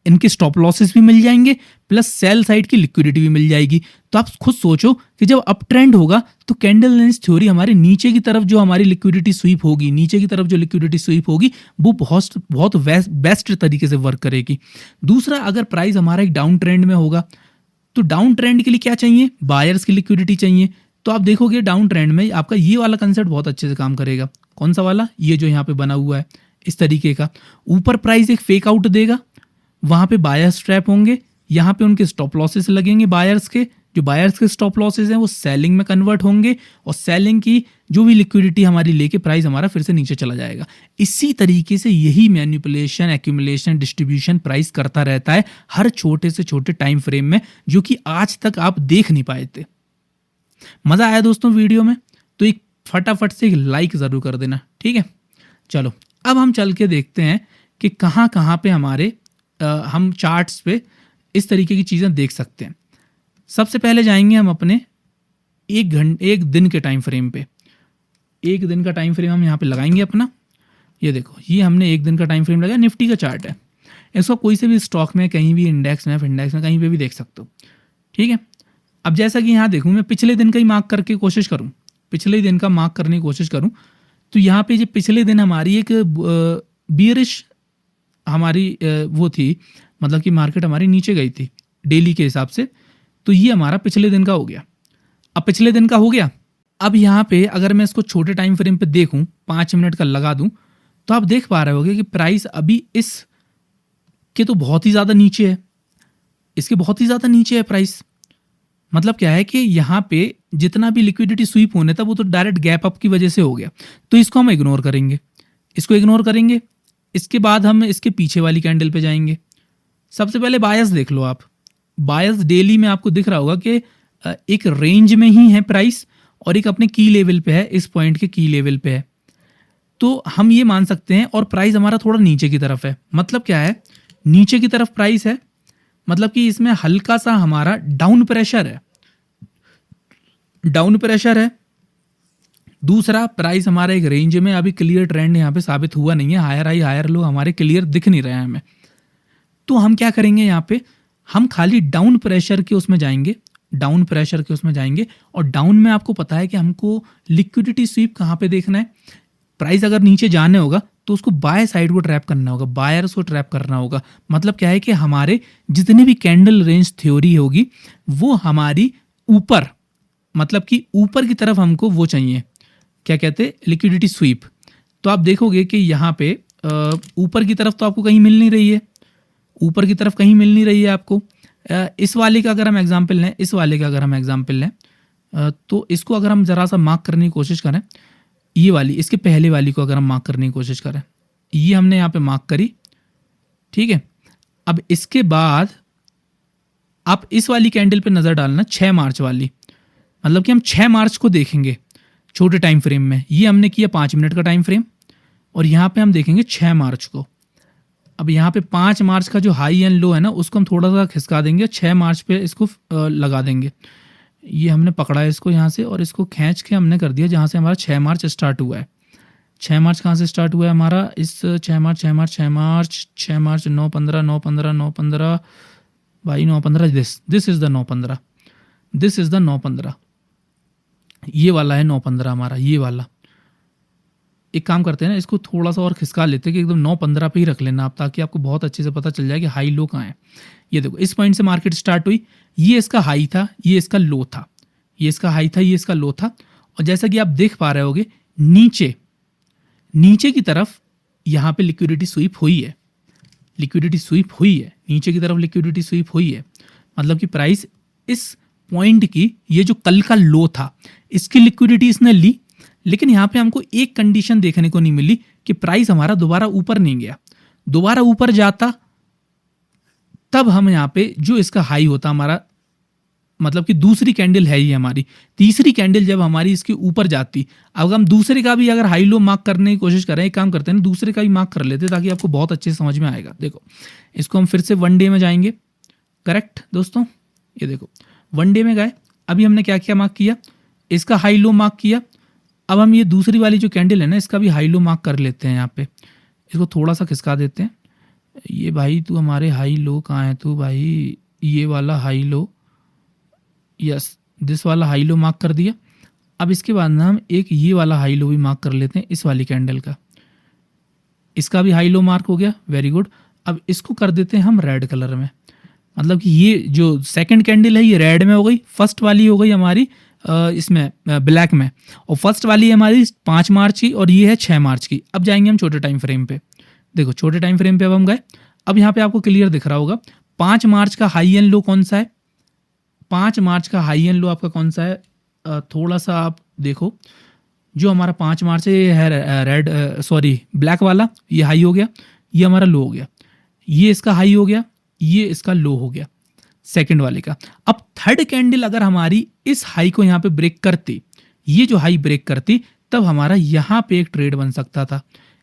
Speaker 1: इनके स्टॉप लॉसेस भी मिल जाएंगे, प्लस सेल साइड की लिक्विडिटी भी मिल जाएगी। तो आप खुद सोचो कि जब अप ट्रेंड होगा तो कैंडल लेंस थ्योरी हमारे नीचे की तरफ जो हमारी लिक्विडिटी स्वीप होगी, नीचे की तरफ जो लिक्विडिटी स्वीप होगी वो बहुत बहुत बेस्ट तरीके से वर्क करेगी। दूसरा, अगर प्राइस हमारा एक डाउन ट्रेंड में होगा तो डाउन ट्रेंड के लिए क्या चाहिए? बायर्स की लिक्विडिटी चाहिए। तो आप देखोगे डाउन ट्रेंड में आपका ये वाला कंसेप्ट बहुत अच्छे से काम करेगा। कौन सा वाला? ये जो यहाँ पे बना हुआ है इस तरीके का। ऊपर प्राइस एक फेक आउट देगा, वहां पे बायर्स ट्रैप होंगे, यहाँ पे उनके स्टॉप लॉसेस लगेंगे बायर्स के। जो बायर्स के स्टॉप लॉसेस हैं वो सेलिंग में कन्वर्ट होंगे, और सेलिंग की जो भी लिक्विडिटी हमारी लेके प्राइस हमारा फिर से नीचे चला जाएगा। इसी तरीके से यही मैनिपुलेशन, एक्यूमुलेशन, डिस्ट्रीब्यूशन प्राइस करता रहता है हर छोटे से छोटे टाइम फ्रेम में, जो कि आज तक आप देख नहीं पाए थे। मजा आया दोस्तों वीडियो में? तो एक फटाफट से एक लाइक जरूर कर देना, ठीक है। चलो अब हम चल के देखते हैं कि कहाँ कहाँ पे हमारे हम चार्ट्स पे इस तरीके की चीज़ें देख सकते हैं। सबसे पहले जाएंगे हम अपने एक दिन के टाइम फ्रेम पे। एक दिन का टाइम फ्रेम हम यहाँ पे लगाएंगे अपना। ये देखो, ये हमने एक दिन का टाइम फ्रेम लगाया, निफ्टी का चार्ट है। इसको कोई से भी स्टॉक में, कहीं भी इंडेक्स में, कहीं पे भी देख सकते हो, ठीक है। अब जैसा कि यहाँ देखूँ, मैं पिछले दिन का ही मार्क करके कोशिश करूँ, पिछले दिन का मार्क करने की कोशिश करूँ, तो यहाँ पे जो पिछले दिन हमारी एक बियरिश हमारी वो थी, मतलब कि मार्केट हमारी नीचे गई थी डेली के हिसाब से। तो ये हमारा पिछले दिन का हो गया। अब पिछले दिन का हो गया, अब यहाँ पे अगर मैं इसको छोटे टाइम फ्रेम पे देखूं, 5 मिनट का लगा दूं, तो आप देख पा रहे होगे कि प्राइस अभी इस के तो बहुत ही ज़्यादा नीचे है, इसके बहुत ही ज़्यादा नीचे है प्राइस। मतलब क्या है कि यहाँ पे जितना भी लिक्विडिटी स्वीप होने था वो तो डायरेक्ट गैप अप की वजह से हो गया। तो इसको हम इग्नोर करेंगे, इसको इग्नोर करेंगे। इसके बाद हम इसके पीछे वाली कैंडल पे जाएंगे। सबसे पहले बायस देख लो आप। बायस डेली में आपको दिख रहा होगा कि एक रेंज में ही है प्राइस, और एक अपने की लेवल पे है, इस पॉइंट के की लेवल पे है। तो हम ये मान सकते हैं, और प्राइस हमारा थोड़ा नीचे की तरफ है। मतलब क्या है? नीचे की तरफ प्राइस है, मतलब कि इसमें हल्का सा हमारा डाउन प्रेशर है, डाउन प्रेशर है। दूसरा, प्राइस हमारा एक रेंज में, अभी क्लियर ट्रेंड यहाँ पे साबित हुआ नहीं है, हायर हाई हायर लो हमारे क्लियर दिख नहीं रहे हैं हमें। तो हम क्या करेंगे यहाँ पे? हम खाली डाउन प्रेशर के उसमें जाएंगे, डाउन प्रेशर के उसमें जाएंगे। और डाउन में आपको पता है कि हमको लिक्विडिटी स्वीप कहाँ पे देखना है। प्राइस अगर नीचे जाने होगा तो उसको बाय साइड को ट्रैप करना होगा, बायर्स को ट्रैप करना होगा। मतलब क्या है कि हमारे जितने भी कैंडल रेंज थ्योरी होगी वो हमारी ऊपर, मतलब कि ऊपर की तरफ हमको वो चाहिए, क्या कहते हैं, लिक्विडिटी स्वीप। तो आप देखोगे कि यहाँ पे ऊपर की तरफ तो आपको कहीं मिल नहीं रही है, ऊपर की तरफ कहीं मिल नहीं रही है आपको। इस वाले का अगर हम एग्जाम्पल लें, इस वाले का अगर हम एग्जाम्पल लें, तो इसको अगर हम ज़रा सा मार्क करने की कोशिश करें, ये वाली, इसके पहले वाली को अगर हम मार्क करने की कोशिश करें, ये हमने यहाँ पे मार्क करी, ठीक है। अब इसके बाद आप इस वाली कैंडल पे नज़र डालना, 6 मार्च वाली। मतलब कि हम 6 मार्च को देखेंगे छोटे टाइम फ्रेम में। ये हमने किया 5 मिनट का टाइम फ्रेम, और यहाँ पे हम देखेंगे 6 मार्च को। अब यहाँ पे 5 मार्च का जो हाई एंड लो है ना, उसको हम थोड़ा सा खिसका देंगे, 6 मार्च पे इसको लगा देंगे। ये हमने पकड़ा है इसको यहाँ से, और इसको खींच के हमने कर दिया जहाँ से हमारा 6 मार्च स्टार्ट हुआ है। 6 मार्च कहाँ से स्टार्ट हुआ है हमारा? इस 6 मार्च 9/15 9/15 भाई 9/15, this is the 9/15, this is the 9/15, ये वाला है 9/15 हमारा, ये वाला। एक काम करते हैं ना, इसको थोड़ा सा और खिसका लेते हैं कि एकदम 9/15 पे ही रख लेना आप, ताकि आपको बहुत अच्छे से पता चल जाए कि हाई लो कहाँ है। ये देखो, इस पॉइंट से मार्केट स्टार्ट हुई, ये इसका हाई था, ये इसका लो था, ये इसका हाई था, ये इसका लो था। और जैसा कि आप देख पा रहे होगे, नीचे की तरफ यहाँ पे लिक्विडिटी स्वीप हुई है, लिक्विडिटी स्वीप हुई है, नीचे की तरफ लिक्विडिटी स्वीप हुई है। मतलब कि प्राइस इस पॉइंट की, ये जो कल का लो था, इसकी लिक्विडिटी इसने ली। लेकिन यहाँ पे हमको एक कंडीशन देखने को नहीं मिली कि प्राइस हमारा दोबारा ऊपर नहीं गया। दोबारा ऊपर जाता तब हम यहाँ पे जो इसका हाई होता हमारा, मतलब कि दूसरी कैंडल है ये हमारी, तीसरी कैंडल जब हमारी इसके ऊपर जाती, अब हम दूसरे का भी अगर हाई लो मार्क करने की कोशिश करें, एक काम करते हैं, दूसरे का भी मार्क कर लेते ताकि आपको बहुत अच्छे से समझ में आएगा। देखो, इसको हम फिर से 1 डे में जाएंगे, करेक्ट दोस्तों। ये देखो, 1 डे में गए, अभी हमने क्या क्या मार्क किया, इसका हाई लो मार्क किया। अब हम ये दूसरी वाली जो कैंडल है ना, इसका भी हाई लो मार्क कर लेते हैं। यहाँ पे इसको थोड़ा सा खिसका देते हैं। ये भाई तू हमारे हाई लो कहाँ है तू भाई, ये वाला हाई लो, यस दिस वाला हाई लो मार्क कर दिया। अब इसके बाद ना हम एक ये वाला हाई लो भी मार्क कर लेते हैं, इस वाली कैंडल का। इसका भी हाई लो मार्क हो गया, वेरी गुड। अब इसको कर देते हैं हम रेड कलर में, मतलब कि ये जो सेकंड कैंडल है ये रेड में हो गई, फर्स्ट वाली हो गई हमारी इसमें ब्लैक में, और फर्स्ट वाली है हमारी 5 मार्च की और ये है 6 मार्च की। अब जाएंगे हम छोटे टाइम फ्रेम पे। देखो छोटे टाइम फ्रेम पे अब हम गए। अब यहाँ पे आपको क्लियर दिख रहा होगा 5 मार्च का हाई एंड लो कौन सा है। 5 मार्च का हाई एंड लो आपका कौन सा है, थोड़ा सा आप देखो। जो हमारा 5 मार्च है रेड सॉरी ब्लैक वाला, ये हाई हो गया, ये हमारा लो हो गया, ये इसका हाई हो गया, ये इसका लो हो गया सेकंड वाले का। अब थर्ड कैंडल अगर हमारी इस हाई को यहाँ पे ब्रेक करती, ये जो हाई ब्रेक करती, तब हमारा यहाँ पे एक ट्रेड बन सकता था।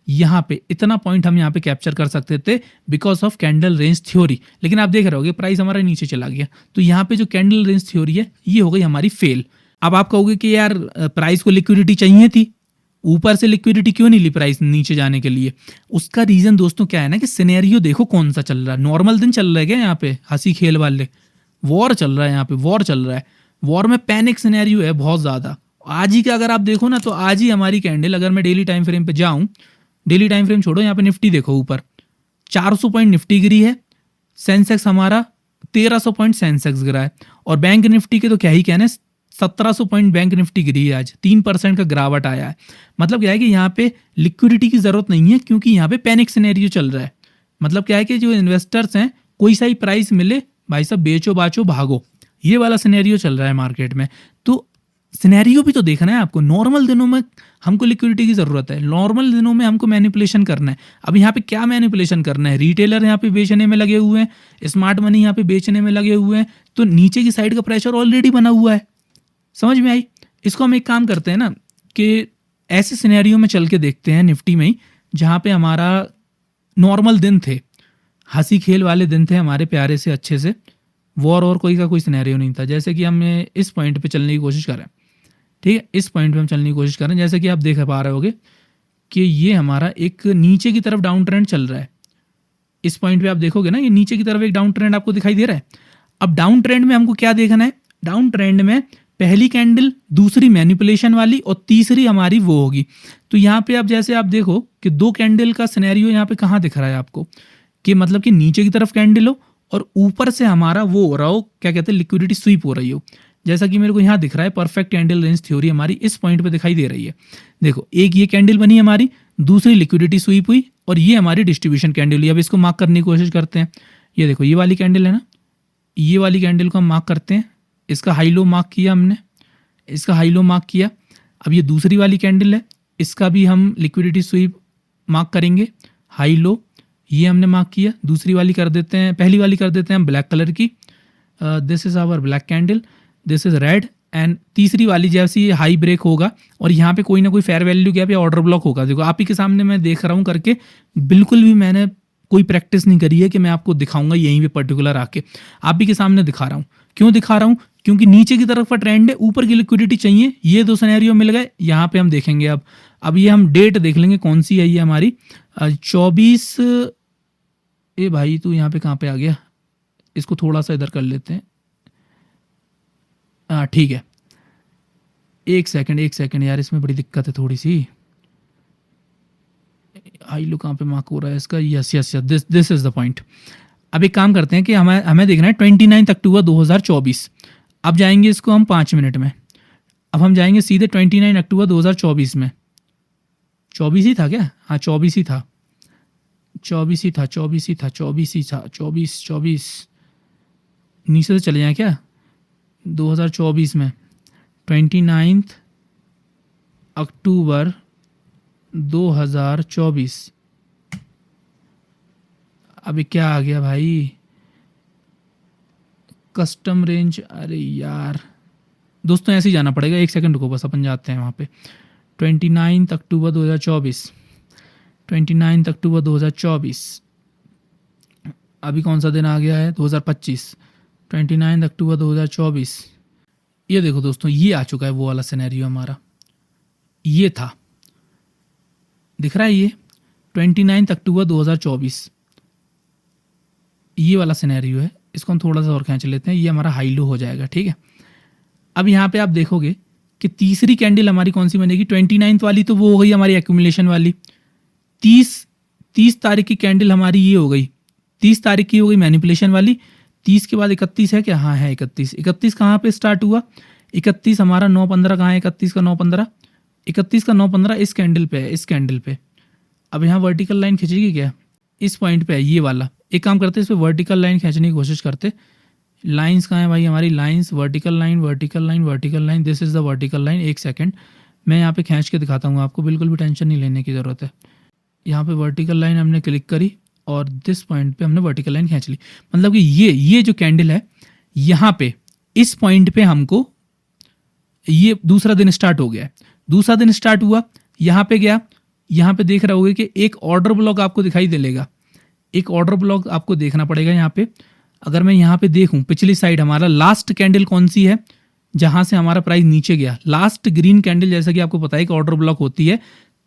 Speaker 1: यहाँ पे इतना पॉइंट हम यहाँ पे कैप्चर कर सकते थे because of candle range theory. लेकिन आप देख रहे होगे प्राइस हमारा नीचे चला गया, तो यहाँ पे जो कैंडल रेंज थ्योरी है ये हो गई हमारी फेल। अब आप कहोगे कि यार प्राइस को लिक्विडिटी चाहिए थी, ऊपर से लिक्विडिटी क्यों नहीं ली प्राइस नीचे जाने के लिए। उसका रीजन दोस्तों क्या है ना कि सिनेरियो देखो कौन सा चल रहा है। नॉर्मल दिन चल रहा है क्या यहाँ पे, हंसी खेल वाले, वॉर चल रहा है यहाँ पे, वॉर चल रहा है। वॉर में पैनिक सिनेरियो है बहुत ज़्यादा। आज ही का अगर आप देखो ना, तो आज ही हमारी कैंडल, अगर मैं डेली टाइम फ्रेम पे जाऊँ, डेली टाइम फ्रेम छोड़ो, यहाँ पे निफ्टी देखो ऊपर 400 पॉइंट निफ्टी गिरी है, सेंसेक्स हमारा 1300 पॉइंट सेंसेक्स गिरा है, और बैंक निफ्टी के तो क्या ही कहने, 1700 पॉइंट बैंक निफ्टी गिरी है आज, 3% का गिरावट आया है। मतलब क्या है कि यहाँ पे लिक्विडिटी की जरूरत नहीं है, क्योंकि यहाँ पे पैनिक सिनेरियो चल रहा है। मतलब क्या है कि जो इन्वेस्टर्स हैं, कोई सा ही प्राइस मिले भाई साहब बेचो बाचो भागो, ये वाला सिनेरियो चल रहा है मार्केट में। तो सिनेरियो भी तो देखना है आपको। नॉर्मल दिनों में हमको लिक्विडिटी की ज़रूरत है, नॉर्मल दिनों में हमको मैनिपुलेशन करना है। अब यहाँ पे क्या मैनिपुलेशन करना है, रिटेलर यहाँ पे बेचने में लगे हुए हैं, स्मार्ट मनी यहाँ पे बेचने में लगे हुए हैं, तो नीचे की साइड का प्रेशर ऑलरेडी बना हुआ है। समझ में आई। इसको हम एक काम करते हैं ना कि ऐसे सिनेरियो में चल के देखते हैं निफ्टी में ही, जहाँ पे हमारा नॉर्मल दिन थे, हंसी खेल वाले दिन थे हमारे प्यारे से अच्छे से, वॉर और कोई का कोई सिनेरियो नहीं था। जैसे कि हम इस पॉइंट पे चलने की कोशिश करें, ठीक है, इस पॉइंट पे हम चलने की कोशिश करें। जैसे कि आप देख पा रहे होगे कि ये हमारा एक नीचे की तरफ डाउन ट्रेंड चल रहा है। इस पॉइंट पे आप देखोगे ना, ये नीचे की तरफ एक डाउन ट्रेंड आपको दिखाई दे रहा है। अब डाउन ट्रेंड में हमको क्या देखना है, डाउन ट्रेंड में पहली कैंडल, दूसरी मैनिपुलेशन वाली, और तीसरी हमारी वो होगी। तो यहाँ पे आप जैसे आप देखो कि 2 कैंडल का सिनेरियो यहाँ पे कहाँ दिख रहा है आपको, कि मतलब कि नीचे की तरफ कैंडल हो और ऊपर से हमारा वो हो रहा हो, क्या कहते हैं, लिक्विडिटी स्वीप हो रही हो। जैसा कि मेरे को यहाँ दिख रहा है, परफेक्ट कैंडल रेंज थ्योरी हमारी इस पॉइंट पे दिखाई दे रही है। देखो एक ये कैंडल बनी हमारी, दूसरी लिक्विडिटी स्वीप हुई, और ये हमारी डिस्ट्रीब्यूशन कैंडल हुई। अब इसको मार्क करने की कोशिश करते हैं। ये देखो ये वाली कैंडल है ना, ये वाली कैंडल को हम मार्क करते हैं। इसका हाई लो मार्क किया हमने, इसका हाई लो मार्क किया। अब ये दूसरी वाली कैंडल है, इसका भी हम लिक्विडिटी स्वीप मार्क करेंगे, हाई लो ये हमने मार्क किया। दूसरी वाली कर देते हैं, पहली वाली कर देते हैं हम ब्लैक कलर की, this is our black candle, this is red. And तीसरी वाली जैसे ये हाई ब्रेक होगा और यहाँ पे कोई ना कोई फेयर वैल्यू गैप या ऑर्डर ब्लॉक होगा। देखो आप ही के सामने मैं देख रहा हूँ करके, बिल्कुल भी मैंने कोई प्रैक्टिस नहीं करी है कि मैं आपको दिखाऊंगा यहीं पे पर्टिकुलर आके, आप ही के सामने दिखा रहा हूँ। क्यों दिखा रहा हूँ, क्योंकि नीचे की तरफ का ट्रेंड है, ऊपर की लिक्विडिटी चाहिए। ये 2 सिनेरियो मिल गए, यहाँ पे हम देखेंगे। अब ये हम डेट देख लेंगे कौन सी है ये हमारी, 24। ए भाई तू यहाँ पे कहाँ पे आ गया, इसको थोड़ा सा इधर कर लेते हैं। हाँ ठीक है, एक सेकंड यार, इसमें बड़ी दिक्कत है थोड़ी सी। हाई लो कहाँ पे मार्क हो रहा है इसका, yes yes yes, this is the point. अब एक काम करते हैं कि हमें देखना है 29 अक्टूबर 2024। अब जाएंगे इसको हम 5 मिनट में। अब हम जाएंगे सीधे 29 अक्टूबर 2024 में। 24 ही था क्या, हाँ 24 ही था, 24 ही था, 24 ही था, 24 ही था, 24 नीचे से चले जाएँ क्या, 2024 में 29 अक्टूबर 2024। अभी क्या आ गया भाई, कस्टम रेंज, अरे यार दोस्तों ऐसे ही जाना पड़ेगा, एक सेकंड रुको बस, अपन जाते हैं वहाँ पे। 29 अक्टूबर 2024, 29 अक्टूबर 2024, अभी कौन सा दिन आ गया है, 2025, 29 अक्टूबर 2024। ये देखो दोस्तों, ये आ चुका है वो वाला सिनेरियो हमारा, ये था, दिख रहा है ये 29 अक्टूबर 2024, ये वाला सिनेरियो है। इसको हम थोड़ा सा और खींच लेते हैं, ये हमारा हाई लो हो जाएगा, ठीक है। अब यहाँ पे आप देखोगे कि तीसरी कैंडल हमारी कौन सी बनेगी, 29 वाली तो वो हो गई हमारी एक्यूमुलेशन वाली। 30 तारीख की कैंडल हमारी ये हो गई, 30 तारीख की हो गई मैनिपुलेशन वाली। 30 के बाद 31 है क्या, हाँ है 31। 31 कहाँ पे स्टार्ट हुआ, 31 हमारा 9/15 कहाँ है, 31 का 9/15, 31 का 9/15 इस कैंडल पे है, इस कैंडल पे। अब यहाँ वर्टिकल लाइन खींचेगी क्या, इस पॉइंट पे है ये वाला। एक काम करते इस पे वर्टिकल लाइन खींचने की कोशिश करते। लाइंस कहाँ है भाई हमारी, lines, vertical line, vertical line, vertical line, this is the vertical line. एक सेकंड मैं यहाँ पे खींच के दिखाता हूँ आपको, बिल्कुल भी टेंशन नहीं लेने की ज़रूरत है। यहाँ पे वर्टिकल लाइन हमने क्लिक करी और दिस पॉइंट पे हमने वर्टिकल लाइन खींच ली। मतलब कि ये जो कैंडल है यहाँ पे इस पॉइंट पे हमको ये दूसरा दिन स्टार्ट हो गया है। दूसरा दिन स्टार्ट हुआ, यहाँ पे गया, यहाँ पे देख रहे होगे कि एक ऑर्डर ब्लॉक आपको दिखाई देगा, एक ऑर्डर ब्लॉक आपको देखना पड़ेगा यहाँ पे। अगर मैं यहाँ पे देखूँ पिछली साइड हमारा लास्ट कैंडल कौन सी है जहाँ से हमारा प्राइस नीचे गया, लास्ट ग्रीन कैंडल, जैसा कि आपको पता है कि ऑर्डर ब्लॉक होती है।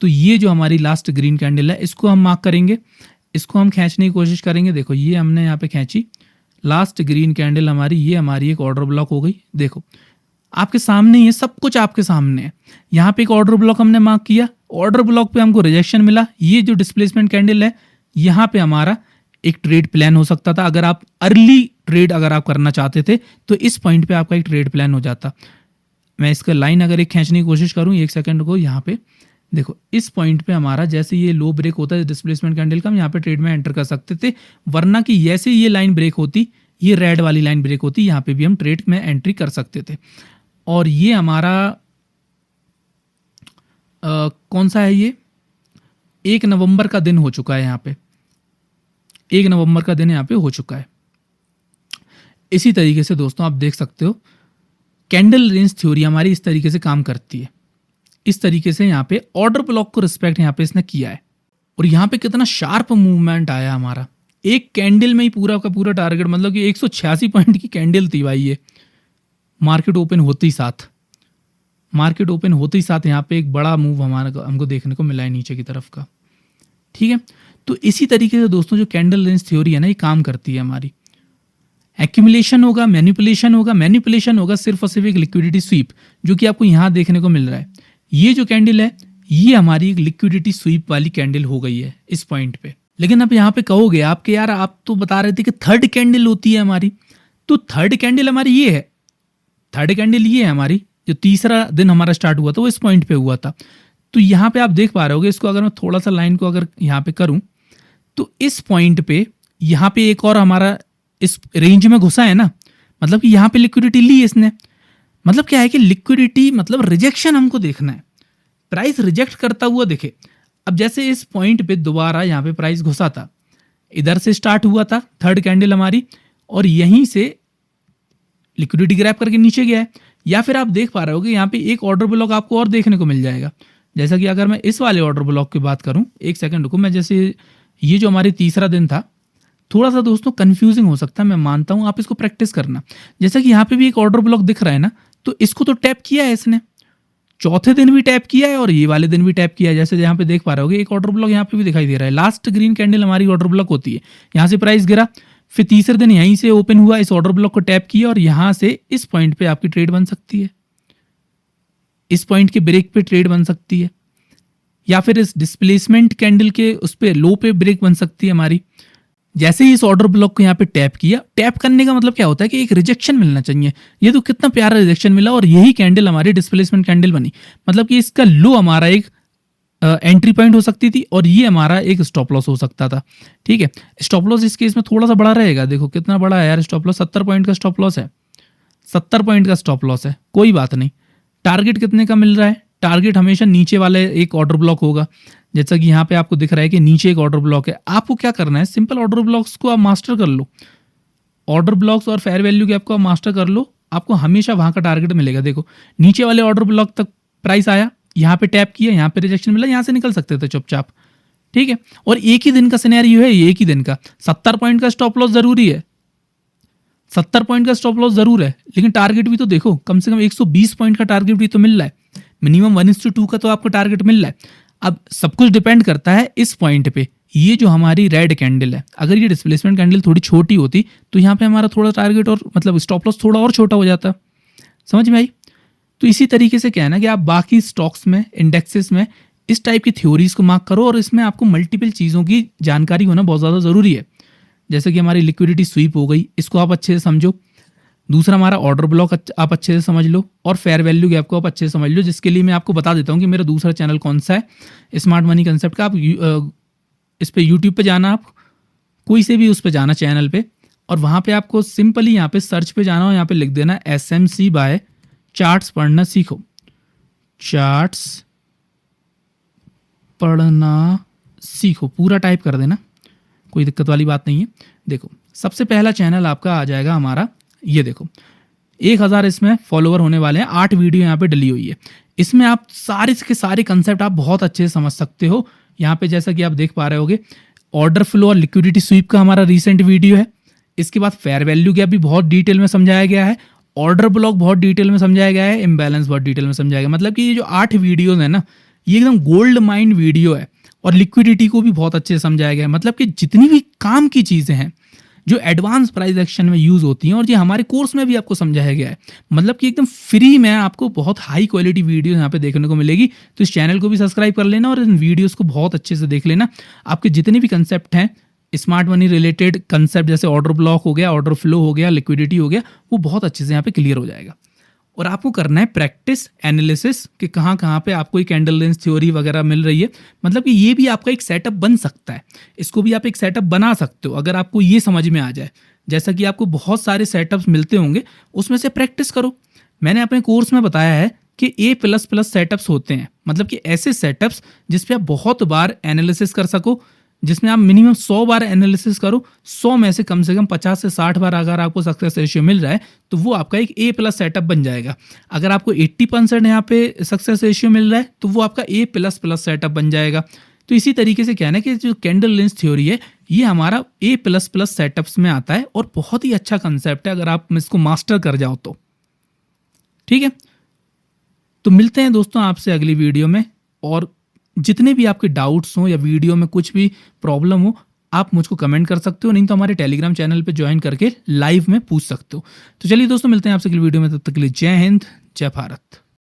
Speaker 1: तो ये जो हमारी लास्ट ग्रीन कैंडल है इसको हम मार्क करेंगे, इसको हम खींचने की कोशिश करेंगे। देखो ये हमने यहाँ पे खींची लास्ट ग्रीन कैंडल हमारी, ये हमारी एक ऑर्डर ब्लॉक हो गई। देखो आपके सामने ये सब कुछ आपके सामने है। यहाँ पे एक ऑर्डर ब्लॉक हमने मार्क किया, ऑर्डर ब्लॉक पे हमको रिजेक्शन मिला। ये जो डिस्प्लेसमेंट कैंडल है यहाँ पे हमारा एक ट्रेड प्लान हो सकता था। अगर आप अर्ली ट्रेड अगर आप करना चाहते थे तो इस पॉइंट पे आपका एक ट्रेड प्लान हो जाता। मैं इसका लाइन अगर एक खींचने की कोशिश करूँ, एक सेकंड को, यहाँ पे देखो इस पॉइंट पे हमारा जैसे ये लो ब्रेक होता है डिस्प्लेसमेंट कैंडल का, हम यहाँ पे ट्रेड में एंटर कर सकते थे। वरना कि जैसे ये लाइन ब्रेक होती, ये रेड वाली लाइन ब्रेक होती, यहाँ पे भी हम ट्रेड में एंट्री कर सकते थे। और ये हमारा कौन सा है, ये 1 नवंबर का दिन हो चुका है। यहाँ पे 1 नवंबर का दिन यहाँ पे हो चुका है। इसी तरीके से दोस्तों आप देख सकते हो कैंडल रेंज थ्योरी हमारी इस तरीके से काम करती है। इस तरीके से यहाँ पे ऑर्डर ब्लॉक को रिस्पेक्ट यहाँ पे इसने किया है। और यहाँ पे कितना शार्प मूवमेंट आया हमारा, एक कैंडल में ही पूरा का पूरा टारगेट, मतलब कि 186 पॉइंट की कैंडल थी भाई ये। मार्केट ओपन होते ही साथ, मार्केट ओपन होते ही साथ यहाँ पे एक बड़ा मूव हमारा हमको देखने को मिला है नीचे की तरफ का, ठीक है। तो इसी तरीके से दोस्तों जो कैंडल रेंज थ्योरी है ना, ये काम करती है हमारी। एक्यूमुलेशन होगा, मैनिपुलेशन होगा, मैनिपुलेशन होगा सिर्फ और सिर्फ एक लिक्विडिटी स्वीप, जो कि आपको यहाँ देखने को मिल रहा है। ये जो कैंडल है ये हमारी एक लिक्विडिटी स्वीप वाली कैंडल हो गई है इस पॉइंट पे। लेकिन अब यहाँ पे कहोगे आपके यार, आप तो बता रहे थे कि थर्ड कैंडल होती है हमारी, तो थर्ड कैंडल हमारी ये है, थर्ड कैंडल ये है हमारी। जो तीसरा दिन हमारा स्टार्ट हुआ था वो इस पॉइंट पे हुआ था। तो यहाँ पे आप देख पा रहे होगे, इसको अगर मैं थोड़ा सा लाइन को अगर यहाँ पे करूँ तो इस पॉइंट पे यहाँ पे एक और हमारा इस रेंज में घुसा है ना, मतलब कि यहाँ पे लिक्विडिटी ली इसने। मतलब क्या है कि लिक्विडिटी मतलब रिजेक्शन हमको देखना है, प्राइस रिजेक्ट करता हुआ दिखे। अब जैसे इस पॉइंट पे दोबारा यहाँ पे प्राइस घुसा था, इधर से स्टार्ट हुआ था थर्ड कैंडल हमारी, और यहीं से लिक्विडिटी ग्रैब करके नीचे गया है। या फिर आप देख पा रहे होगे यहाँ पे एक ऑर्डर ब्लॉक आपको और देखने को मिल जाएगा। जैसा कि अगर मैं इस वाले ऑर्डर ब्लॉक की बात करूं, एक सेकंड रुको, मैं जैसे ये जो हमारी तीसरा दिन था, थोड़ा सा दोस्तों कंफ्यूजिंग हो सकता है, मैं मानता हूं, आप इसको प्रैक्टिस करना। जैसा कि यहाँ पे भी एक ऑर्डर ब्लॉक दिख रहा है ना, तो इसको तो टैप किया है इसने, चौथे दिन भी टैप किया है और ये वाले दिन भी टैप किया है। जैसे यहाँ पे देख पा रहे होगे एक ऑर्डर ब्लॉक यहाँ पे भी दिखाई दे रहा है, लास्ट ग्रीन कैंडल हमारी ऑर्डर ब्लॉक होती है। यहाँ से प्राइस गिरा, फिर तीसरे दिन यहीं से ओपन हुआ, इस ऑर्डर ब्लॉक को टैप किया और यहाँ से इस पॉइंट पे आपकी ट्रेड बन सकती है, इस पॉइंट के ब्रेक पे ट्रेड बन सकती है, या फिर इस डिस्प्लेसमेंट कैंडल के उस पे लो पे ब्रेक बन सकती है हमारी। जैसे ही इस ऑर्डर ब्लॉक को यहाँ पे टैप किया, टैप करने का मतलब क्या होता है कि एक रिजेक्शन मिलना चाहिए। ये तो कितना प्यारा रिजेक्शन मिला और यही कैंडल हमारी डिस्प्लेसमेंट कैंडल बनी। मतलब कि इसका लो हमारा एक एंट्री पॉइंट हो सकती थी और ये हमारा एक स्टॉप लॉस हो सकता था, ठीक है। स्टॉप लॉस इस केस में थोड़ा सा बड़ा रहेगा, देखो कितना बड़ा है यार स्टॉप लॉस, 70 पॉइंट का स्टॉप लॉस है, 70 पॉइंट का स्टॉप लॉस है, कोई बात नहीं। टारगेट कितने का मिल रहा है, टारगेट हमेशा नीचे वाले एक ऑर्डर ब्लॉक होगा। जैसा कि यहाँ पे आपको दिख रहा है कि नीचे एक ऑर्डर ब्लॉक है। आपको क्या करना है, सिंपल ऑर्डर ब्लॉक्स को आप मास्टर कर लो, ऑर्डर ब्लॉक्स और फेयर वैल्यू गैप को आप मास्टर कर लो, आपको हमेशा वहां का टारगेट मिलेगा। देखो नीचे वाले ऑर्डर ब्लॉक तक प्राइस आया, यहाँ पे टैप किया, यहाँ पे रिजेक्शन मिला, यहाँ से निकल सकते थे चुपचाप, ठीक है। और एक ही दिन का सिनेरियो है, एक ही दिन का 70 पॉइंट का स्टॉप लॉस जरूरी है, 70 पॉइंट का स्टॉप लॉस जरूर है, लेकिन टारगेट भी तो देखो, कम से कम 120 पॉइंट का टारगेट भी तो मिल रहा है, मिनिमम 1:2 का तो आपको टारगेट मिल रहा है। अब सब कुछ डिपेंड करता है इस पॉइंट पे। ये जो हमारी रेड कैंडल है, अगर ये डिस्प्लेसमेंट कैंडल थोड़ी छोटी होती तो यहाँ पे हमारा थोड़ा टारगेट और मतलब स्टॉप लॉस थोड़ा और छोटा हो जाता। समझ में आई? तो इसी तरीके से क्या है ना कि आप बाकी स्टॉक्स में, इंडेक्सेस में इस टाइप की थ्योरीज को मार्क करो, और इसमें आपको मल्टीपल चीज़ों की जानकारी होना बहुत ज़्यादा ज़रूरी है। जैसे कि हमारी लिक्विडिटी स्वीप हो गई, इसको आप अच्छे से समझो। दूसरा हमारा ऑर्डर ब्लॉक आप अच्छे से समझ लो, और फेयर वैल्यू गैप को आप अच्छे से समझ लो, जिसके लिए मैं आपको बता देता हूँ कि मेरा दूसरा चैनल कौन सा है, स्मार्ट मनी कंसेप्ट का। आप इस पे यूट्यूब पे जाना, आप कोई से भी उस पे जाना चैनल पे, और वहाँ पे आपको सिंपली यहाँ पे सर्च पे जाना और यहाँ पे लिख देना SMC बाय चार्ट्स पढ़ना सीखो। चार्ट्स पढ़ना सीखो पूरा टाइप कर देना, कोई दिक्कत वाली बात नहीं है। देखो सबसे पहला चैनल आपका आ जाएगा हमारा, ये देखो 1000 इसमें फॉलोवर होने वाले हैं, 8 वीडियो यहाँ पे डली हुई है। इसमें आप सारे के सारे कंसेप्ट आप बहुत अच्छे से समझ सकते हो। यहाँ पे जैसा कि आप देख पा रहे होगे, ऑर्डर फ्लो और लिक्विडिटी स्वीप का हमारा रीसेंट वीडियो है। इसके बाद फेयर वैल्यू गैप भी बहुत डिटेल में समझाया गया है, ऑर्डर ब्लॉक बहुत डिटेल में समझाया गया है, इम्बैलेंस बहुत डिटेल में समझाया गया। मतलब कि ये जो 8 वीडियोज है ना, ये एकदम गोल्ड माइंड वीडियो है, और लिक्विडिटी को भी बहुत अच्छे से समझाया गया है। मतलब कि जितनी भी काम की चीज़ें हैं जो एडवांस प्राइस एक्शन में यूज़ होती हैं, और ये हमारे कोर्स में भी आपको समझाया गया है। मतलब कि एकदम फ्री में आपको बहुत हाई क्वालिटी वीडियो यहाँ पे देखने को मिलेगी। तो इस चैनल को भी सब्सक्राइब कर लेना और इन वीडियोस को बहुत अच्छे से देख लेना। आपके जितने भी कंसेप्ट हैं स्मार्ट मनी रिलेटेड कंसेप्ट, जैसे ऑर्डर ब्लॉक हो गया, ऑर्डर फ्लो हो गया, लिक्विडिटी हो गया, वो बहुत अच्छे से यहाँ पे क्लियर हो जाएगा। और आपको करना है प्रैक्टिस एनालिसिस कि कहाँ कहाँ पे आपको एक कैंडल लेंस थ्योरी वगैरह मिल रही है। मतलब कि ये भी आपका एक सेटअप बन सकता है, इसको भी आप एक सेटअप बना सकते हो अगर आपको ये समझ में आ जाए। जैसा कि आपको बहुत सारे सेटअप्स मिलते होंगे, उसमें से प्रैक्टिस करो। मैंने अपने कोर्स में बताया है कि A++ सेटअप्स होते हैं, मतलब कि ऐसे सेटअप्स जिसपे आप बहुत बार एनालिसिस कर सको, जिसमें आप मिनिमम 100 बार एनालिसिस करो, 100 में से कम 50 से 60 बार अगर आपको सक्सेस रेशियो मिल रहा है तो वो आपका एक A+ सेटअप बन जाएगा। अगर आपको 80% यहाँ पे सक्सेस रेशियो मिल रहा है तो वो आपका A++ सेटअप बन जाएगा। तो इसी तरीके से क्या है ना कि जो कैंडल लेंस थ्योरी है, ये हमारा A++ सेटअप्स में आता है, और बहुत ही अच्छा कंसेप्ट है अगर आप इसको मास्टर कर जाओ तो। ठीक है, तो मिलते हैं दोस्तों आपसे अगली वीडियो में, और जितने भी आपके डाउट्स हो या वीडियो में कुछ भी प्रॉब्लम हो, आप मुझको कमेंट कर सकते हो, नहीं तो हमारे टेलीग्राम चैनल पे ज्वाइन करके लाइव में पूछ सकते हो। तो चलिए दोस्तों, मिलते हैं आपसे अगली वीडियो में, तब तक के लिए जय हिंद, जय भारत।